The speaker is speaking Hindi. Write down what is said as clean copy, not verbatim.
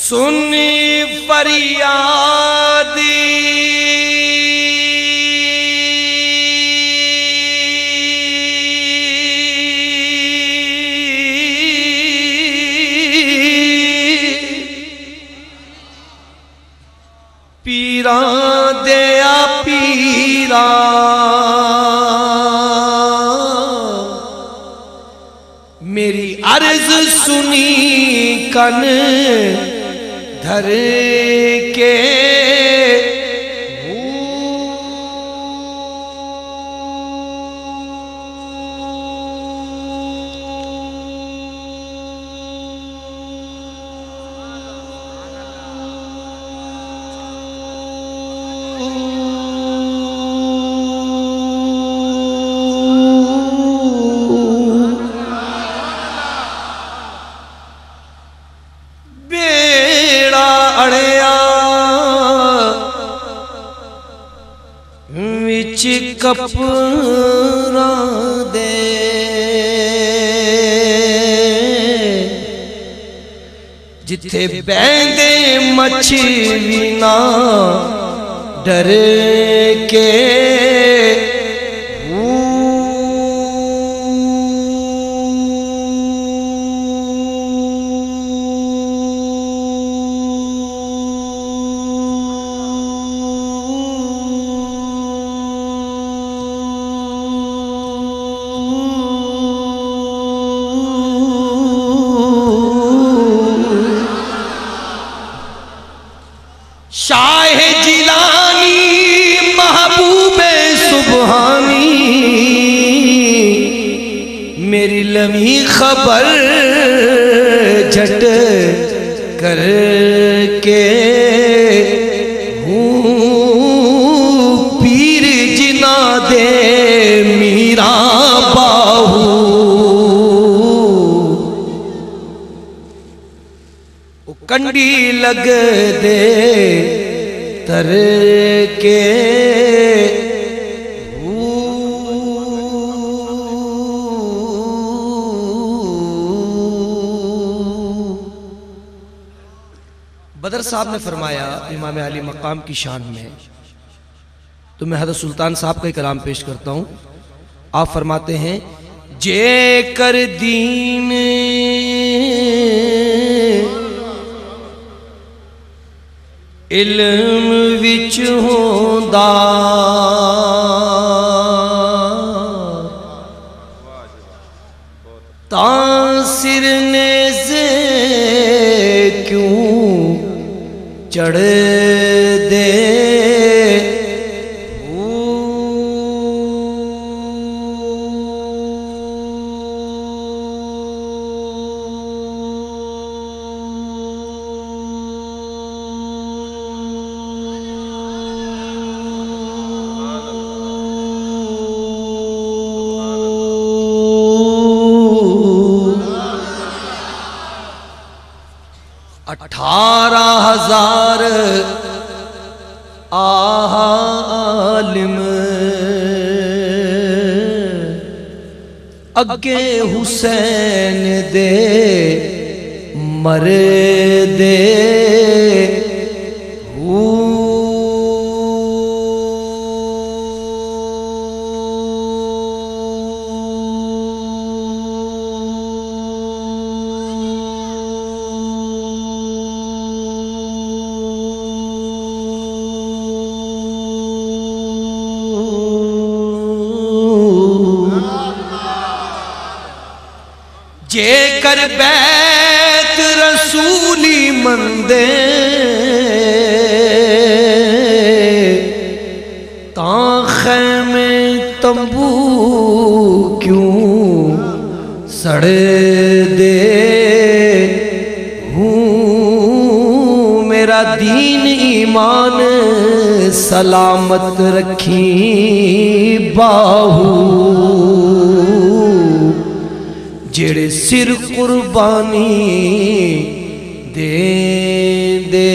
सुनी फरियादी पीरा दया पीरा मेरी अर्ज सुनी कन धर के कपरा दे जिथे बैंदे मछली ना डर के शाह जिलानी महबूबे सुबहानी मेरी लम्ही खबर झट कर के हूँ पीर जिना दे मीरा बाहू कंडी लग दे तर के बदर साहब ने फरमाया इमाम अली मकाम की शान में, तो मैं हज़रत सुल्तान साहब का ही कलाम पेश करता हूँ। आप फरमाते हैं जे कर दीन इल्म विच होंदा तां सिर नेज़े क्यों चढ़ दे अठारह हजार आलिम अगे हुसैन दे मर दे जे कर बैत रसूली मंदे तां खैमे तंबू क्यों सड़ दे हूँ मेरा दीन ईमान सलामत रखी बाहू जेड़े सिर कुर्बानी दे दे